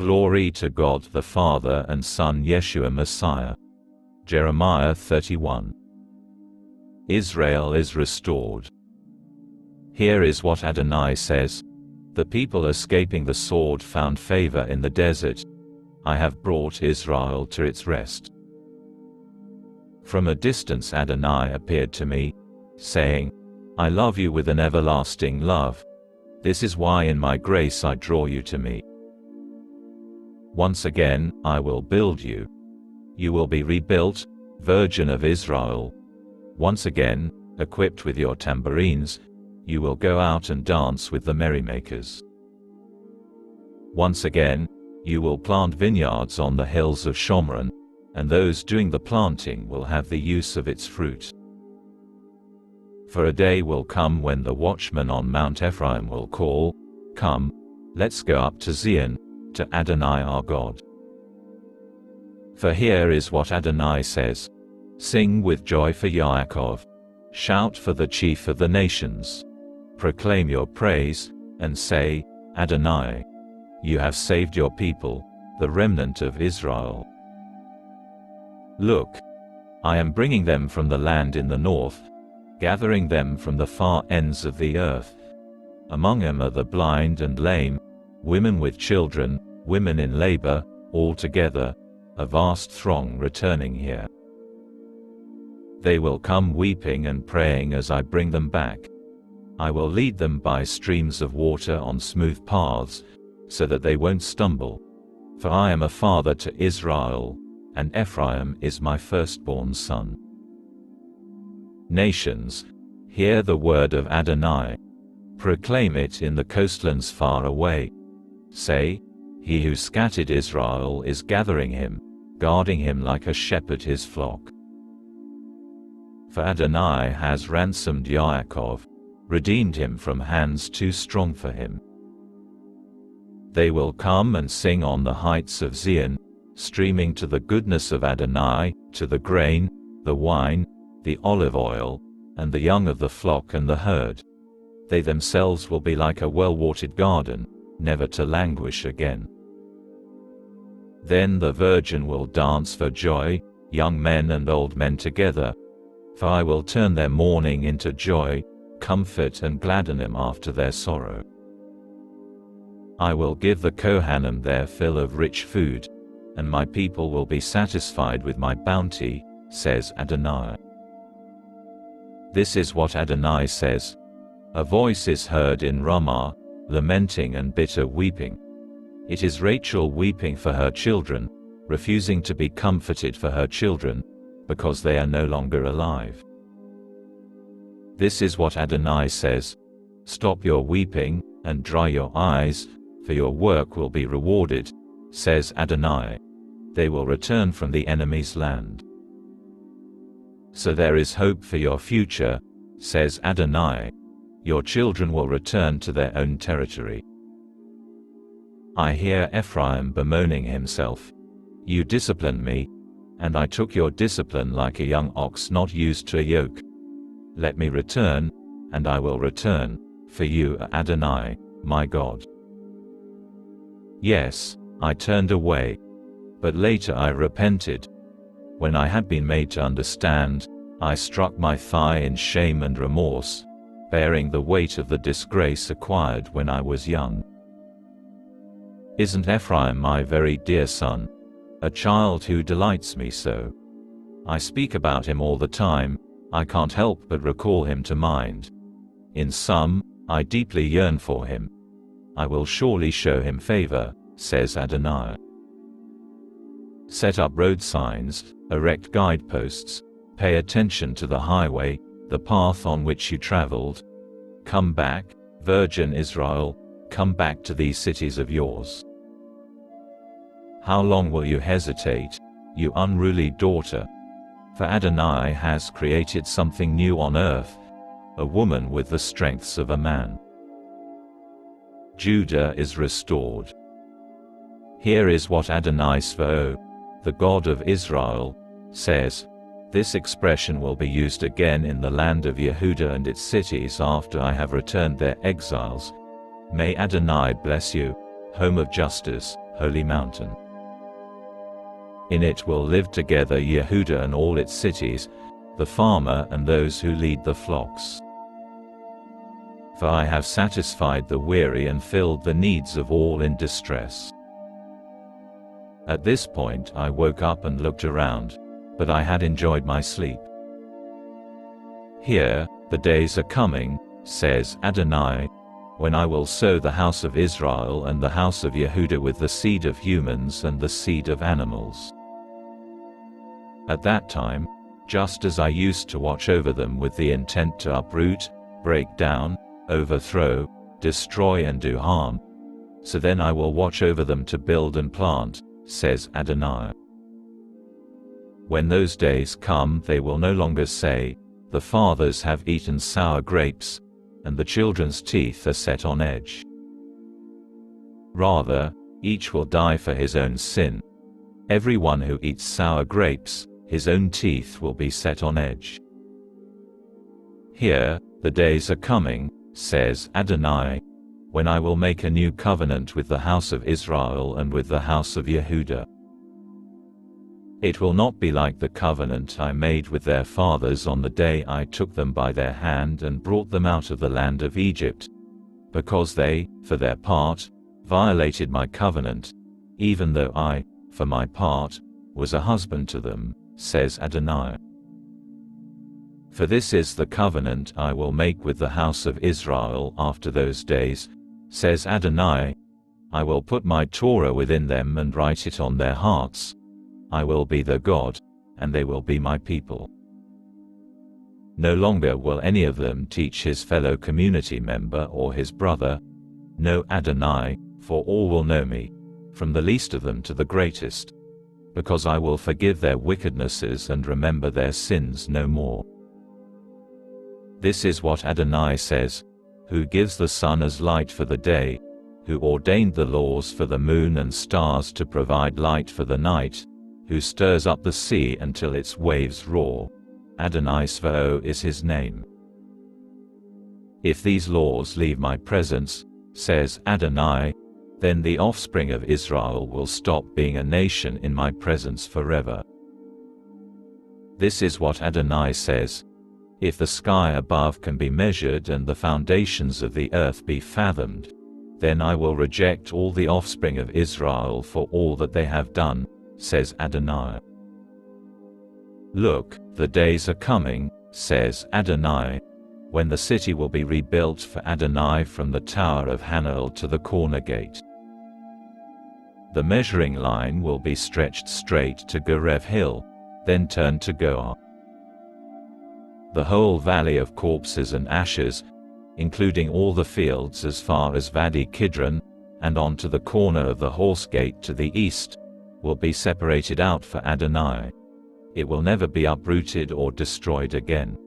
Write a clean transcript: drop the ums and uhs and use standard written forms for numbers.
Glory to God the Father and Son Yeshua Messiah. Jeremiah 31. Israel is restored. Here is what Adonai says: the people escaping the sword found favor in the desert. I have brought Israel to its rest. From a distance Adonai appeared to me, saying, I love you with an everlasting love. This is why in my grace I draw you to me. Once again, I will build you. You will be rebuilt, Virgin of Israel. Once again, equipped with your tambourines, you will go out and dance with the merrymakers. Once again, you will plant vineyards on the hills of Shomron, and those doing the planting will have the use of its fruit. For a day will come when the watchman on Mount Ephraim will call, Come, let's go up to Zion, to Adonai our God. For here is what Adonai says: Sing with joy for Yaakov. Shout for the chief of the nations. Proclaim your praise, and say, Adonai, you have saved your people, the remnant of Israel. Look, I am bringing them from the land in the north, gathering them from the far ends of the earth. Among them are the blind and lame, women with children, women in labor, all together, a vast throng returning here. They will come weeping and praying as I bring them back. I will lead them by streams of water on smooth paths, so that they won't stumble. For I am a father to Israel, and Ephraim is my firstborn son. Nations, hear the word of Adonai. Proclaim it in the coastlands far away. Say, He who scattered Israel is gathering him, guarding him like a shepherd his flock. For Adonai has ransomed Yaakov, redeemed him from hands too strong for him. They will come and sing on the heights of Zion, streaming to the goodness of Adonai, to the grain, the wine, the olive oil, and the young of the flock and the herd. They themselves will be like a well-watered garden, never to languish again. Then the virgin will dance for joy, young men and old men together. For I will turn their mourning into joy, comfort and gladden them after their sorrow. I will give the Kohanim their fill of rich food, and my people will be satisfied with my bounty, says Adonai. This is what Adonai says: A voice is heard in Ramah, lamenting and bitter weeping. It is Rachel weeping for her children, refusing to be comforted for her children, because they are no longer alive. This is what Adonai says: Stop your weeping, and dry your eyes, for your work will be rewarded, says Adonai. They will return from the enemy's land. So there is hope for your future, says Adonai. Your children will return to their own territory. I hear Ephraim bemoaning himself. You disciplined me, and I took your discipline like a young ox not used to a yoke. Let me return, and I will return, for you are Adonai, my God. Yes, I turned away, but later I repented. When I had been made to understand, I struck my thigh in shame and remorse, bearing the weight of the disgrace acquired when I was young. Isn't Ephraim my very dear son, a child who delights me so? I speak about him all the time, I can't help but recall him to mind. In sum, I deeply yearn for him. I will surely show him favor, says Adonai. Set up road signs, erect guideposts, pay attention to the highway, the path on which you traveled. Come back, Virgin Israel, come back to these cities of yours. How long will you hesitate, you unruly daughter? For Adonai has created something new on earth, a woman with the strengths of a man. Judah is restored. Here is what Adonai Svaot, the God of Israel, says. This expression will be used again in the land of Yehudah and its cities after I have returned their exiles. May Adonai bless you, home of justice, holy mountain. In it will live together Yehuda and all its cities, the farmer and those who lead the flocks. For I have satisfied the weary and filled the needs of all in distress. At this point I woke up and looked around, but I had enjoyed my sleep. Here, the days are coming, says Adonai, when I will sow the house of Israel and the house of Yehuda with the seed of humans and the seed of animals. At that time, just as I used to watch over them with the intent to uproot, break down, overthrow, destroy and do harm, so then I will watch over them to build and plant, says Adonai. When those days come, they will no longer say, the fathers have eaten sour grapes, and the children's teeth are set on edge. Rather, each will die for his own sin. Everyone who eats sour grapes, his own teeth will be set on edge. Here, the days are coming, says Adonai, when I will make a new covenant with the house of Israel and with the house of Yehuda. It will not be like the covenant I made with their fathers on the day I took them by their hand and brought them out of the land of Egypt, because they, for their part, violated my covenant, even though I, for my part, was a husband to them, says Adonai. For this is the covenant I will make with the house of Israel after those days, says Adonai. I will put my Torah within them and write it on their hearts. I will be their God, and they will be my people. No longer will any of them teach his fellow community member or his brother, know Adonai, for all will know me, from the least of them to the greatest, because I will forgive their wickednesses and remember their sins no more. This is what Adonai says, who gives the sun as light for the day, who ordained the laws for the moon and stars to provide light for the night, who stirs up the sea until its waves roar. Adonai Svaot is his name. If these laws leave my presence, says Adonai, then the offspring of Israel will stop being a nation in my presence forever. This is what Adonai says, if the sky above can be measured and the foundations of the earth be fathomed, then I will reject all the offspring of Israel for all that they have done, says Adonai. Look, the days are coming, says Adonai, when the city will be rebuilt for Adonai from the tower of Hanel to the corner gate. The measuring line will be stretched straight to Gerev Hill, then turned to Goah. The whole valley of corpses and ashes, including all the fields as far as Vadi Kidron, and on to the corner of the horse gate to the east, will be separated out for Adonai. It will never be uprooted or destroyed again.